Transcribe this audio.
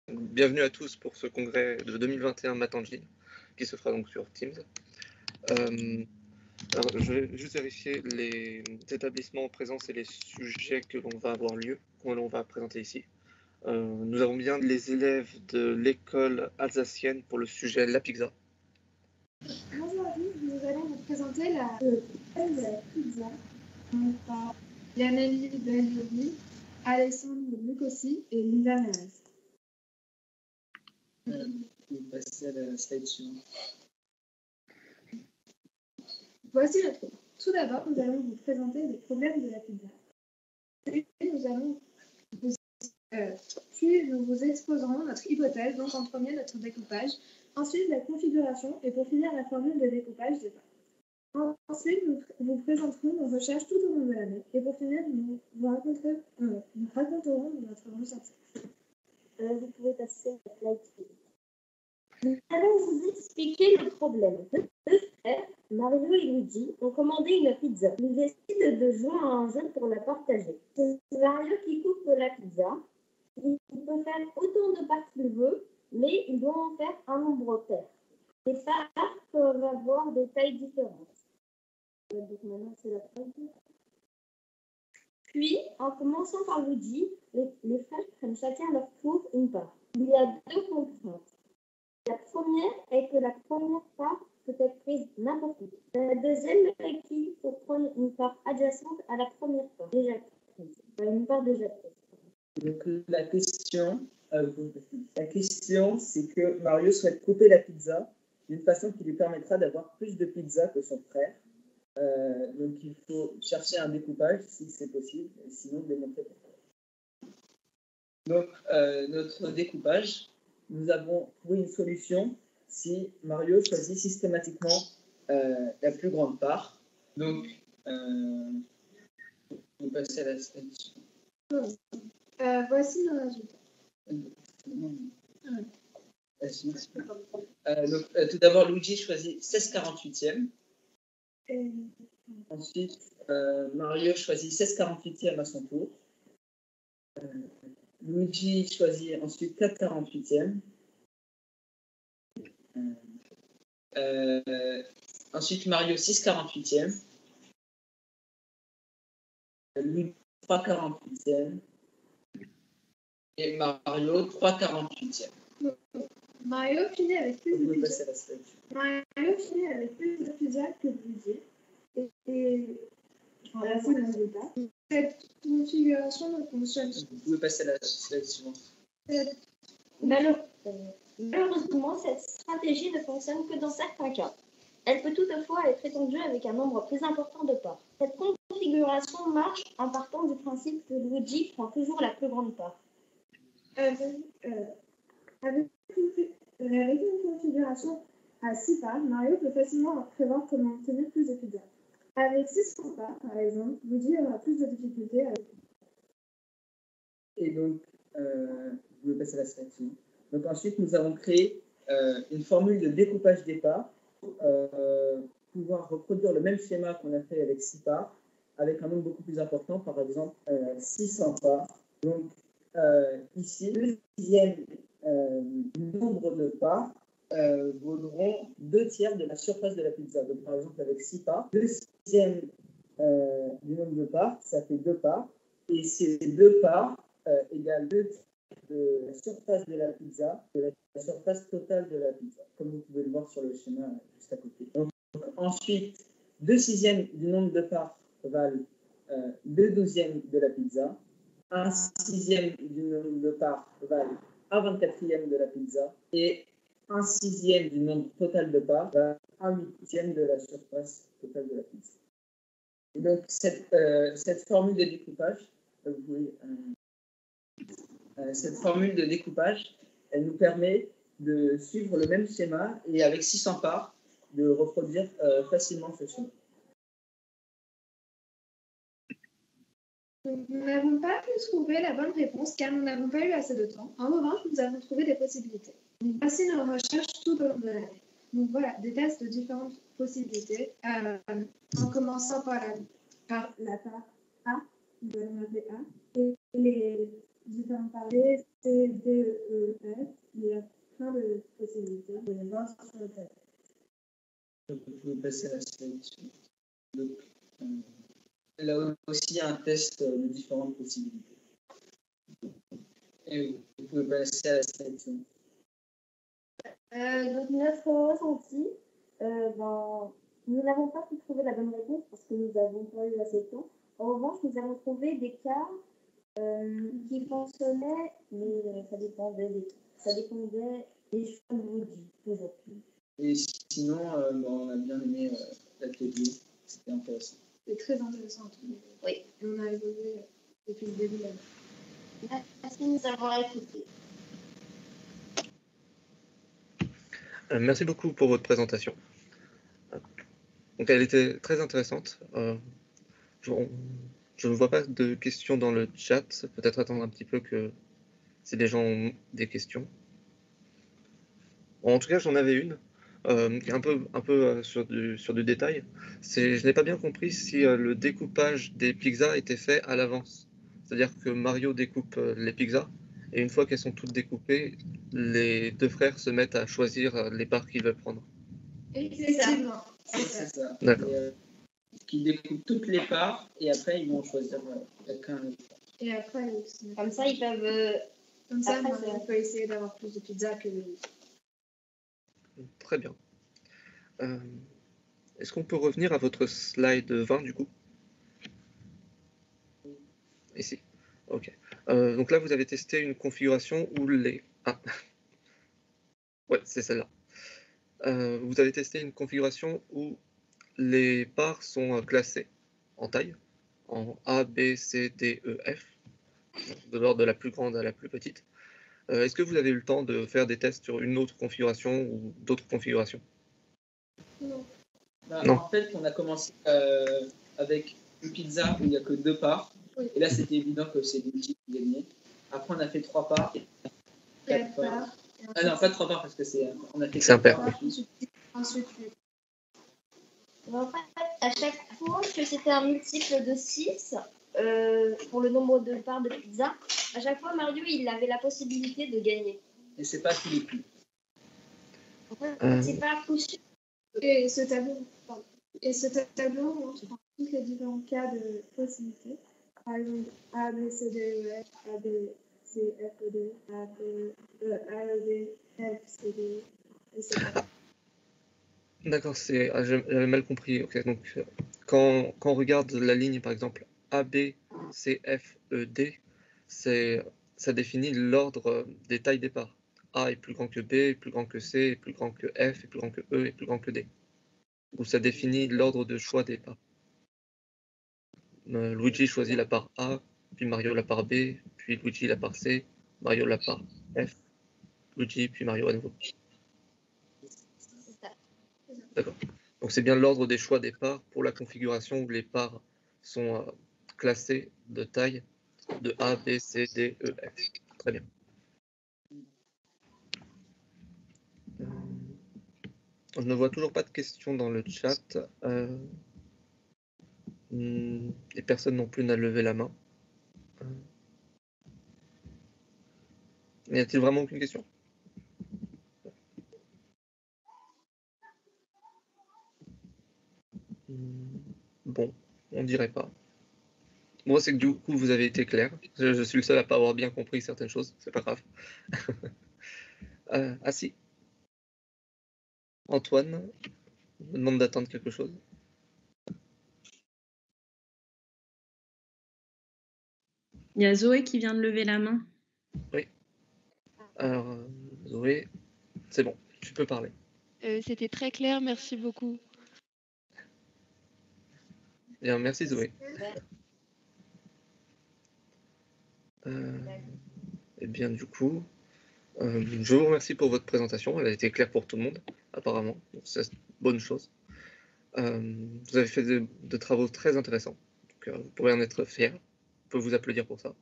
Bienvenue à tous pour ce congrès de 2021 Math Engine qui se fera donc sur Teams. Alors, je vais juste vérifier les établissements en présence et les sujets que l'on va avoir lieu, que l'on va présenter ici. Nous avons bien les élèves de l'école alsacienne pour le sujet La Pizza. Aujourd'hui, nous allons vous présenter la thème de la pizza par Yaneli Beljovi, Alexandre Lucossi et Lisa Neres. On va passer à la slide suivante. Voici notre cours. Tout d'abord, nous allons vous présenter les problèmes de la pizza. Puis nous vous exposerons notre hypothèse, donc en premier notre découpage, ensuite la configuration et pour finir la formule de découpage des pâtes. Ensuite, nous vous présenterons nos recherches tout au long de l'année et pour finir, nous raconterons notre ressenti. Vous pouvez passer à la slide suivante. Nous allons vous expliquer le problème. Deux frères, Mario et Luigi, ont commandé une pizza. Ils décident de jouer à un jeu pour la partager. C'est Mario qui coupe la pizza. Il peut faire autant de parts qu'il veut, mais il doit en faire un nombre pair. Les parts peuvent avoir des tailles différentes. Donc maintenant, c'est la phrase. Puis, en commençant par Luigi, les frères prennent chacun leur tour une part. Il y a deux contraintes. La première est que la première part peut être prise n'importe où. La deuxième est qu'il faut prendre une part adjacente à la première part déjà prise. Une part déjà prise. Donc la question, c'est que Mario souhaite couper la pizza d'une façon qui lui permettra d'avoir plus de pizza que son frère. Donc il faut chercher un découpage si c'est possible, et sinon démontrer pourquoi. Donc notre découpage, nous avons trouvé une solution si Mario choisit systématiquement la plus grande part. Donc on va passer à la slide suivante. Voici nos résultats. Tout d'abord, Luigi choisit 16/48e. Ensuite, Mario choisit 16/48e à son tour. Luigi choisit ensuite 4/48e. Ensuite, Mario 6/48e. Luigi 3/48e. Et Mario 3/48e. Mario finit avec plus de pizza. Mario finit avec plus de pizza que Luigi. Et voici le résultat. Cette configuration ne fonctionne pas. Vous pouvez passer à la slide suivante. Malheureusement, cette stratégie ne fonctionne que dans certains cas. Elle peut toutefois être étendue avec un nombre plus important de parts. Cette configuration marche en partant du principe que Luigi prend toujours la plus grande part. Avec une configuration à 6 parts, Mario peut facilement prévoir comment obtenir plus de pizza. Avec 600 parts, par exemple, Luigi aura plus de difficultés avec. Et donc, vous pouvez passer à la slide suivante. Donc ensuite, nous avons créé une formule de découpage des parts pour pouvoir reproduire le même schéma qu'on a fait avec 6 parts, avec un nombre beaucoup plus important, par exemple 600 parts. Donc ici, le dixième nombre de parts vaudront 2/3 de la surface de la pizza. Donc par exemple, avec 6 parts, le sixième du nombre de parts, ça fait 2 parts. Et ces 2 parts égale 2/3 de la surface de la pizza, de la surface totale de la pizza, comme vous pouvez le voir sur le schéma juste à côté. Donc ensuite, 2/6 du nombre de parts valent 2/12 de la pizza, 1/6 du nombre de parts valent 1/24 de la pizza, et 1/6 du nombre total de parts valent 1/8 de la surface totale de la pizza. Et donc cette formule de découpage, vous voyez, cette formule de découpage, elle nous permet de suivre le même schéma et avec 600 parts, de reproduire facilement ce schéma. Nous n'avons pas pu trouver la bonne réponse car nous n'avons pas eu assez de temps. En revanche, nous avons trouvé des possibilités. Donc, voici nos recherches tout au long de l'année. Donc voilà, des tests de différentes possibilités, en commençant par la part A, nous allons l'appeler A, et les différents parts B, C, D, E, F, passer à la slide suivante. Donc, là aussi, il y a un test de différentes possibilités. Et oui, vous pouvez passer à la slide suivante. Donc, notre ressenti, nous n'avons pas pu trouver la bonne réponse parce que nous n'avons pas eu assez de temps. En revanche, nous avons trouvé des cas qui fonctionnaient, mais ça dépendait des choix de Woody, toujours plus. Et sinon, on a bien aimé l'atelier, c'était intéressant. C'est très intéressant à trouver. Oui. Et on a évolué depuis le début de l'année. Merci de nous avoir écoutés. Merci beaucoup pour votre présentation. Donc, elle était très intéressante. Je ne vois pas de questions dans le chat. Peut-être attendre un petit peu que si les gens ont des questions. Bon, en tout cas, j'en avais une, un peu sur du détail. Je n'ai pas bien compris si le découpage des pizzas était fait à l'avance. C'est-à-dire que Mario découpe les pizzas, et une fois qu'elles sont toutes découpées, les deux frères se mettent à choisir les parts qu'ils veulent prendre. Effectivement. C'est ça. D'accord. Qui découpent toutes les parts et après ils vont choisir chacun. Et après, Comme ça, ils peuvent. comme ça, après, on peut essayer d'avoir plus de pizzas que lui. Très bien. Est-ce qu'on peut revenir à votre slide 20 du coup? Ici. Ok. Donc là, vous avez testé une configuration où les... Ah. Ouais, c'est celle-là. Vous avez testé une configuration où les parts sont classées en taille, en A, B, C, D, E, F, de l'ordre de la plus grande à la plus petite. Est-ce que vous avez eu le temps de faire des tests sur une autre configuration ou d'autres configurations? Non. Non. En fait, on a commencé avec une pizza où il n'y a que 2 parts. Oui. Et là, c'était évident que c'est Luigi qui gagnait. Après, on a fait 3 parts et 4 parts. Ah non, pas 3 parts parce que on a fait 4 parts. Ensuite, En fait, à chaque fois que c'était un multiple de 6, pour le nombre de parts de pizza, à chaque fois, Mario, il avait la possibilité de gagner. Et c'est pas tous les coups. En fait, c'est pas possible. et ce tableau montre tous les différents cas de possibilités. Par exemple, A, B, C, D, E, F, A, B, C, F, E, D, A, B, A, B, F, C, D, etc. D'accord, j'avais mal compris. Okay, donc, quand on regarde la ligne, par exemple, A, B, C, F, E, D, ça définit l'ordre des tailles des parts. A est plus grand que B, est plus grand que C, est plus grand que F, est plus grand que E, est plus grand que D. Ou ça définit l'ordre de choix des parts. Luigi choisit la part A, puis Mario la part B, puis Luigi la part C, Mario la part F, Luigi, puis Mario à nouveau. D'accord. Donc c'est bien l'ordre des choix des parts pour la configuration où les parts sont classées de taille de A, B, C, D, E, F. Très bien. Je ne vois toujours pas de questions dans le chat. Et personne non plus n'a levé la main. Y a-t-il vraiment aucune question? Bon, on dirait pas. Moi, c'est que du coup, vous avez été clair. Je suis le seul à pas avoir bien compris certaines choses. C'est pas grave. Ah si. Antoine me demande d'attendre quelque chose. Il y a Zoé qui vient de lever la main. Oui. Alors, Zoé, c'est bon, tu peux parler. C'était très clair, merci beaucoup. Bien, merci Zoé. Et bien du coup, je vous remercie pour votre présentation. Elle a été claire pour tout le monde, apparemment. C'est une bonne chose. Vous avez fait de travaux très intéressants. Donc, vous pourrez en être fier. On peut vous applaudir pour ça.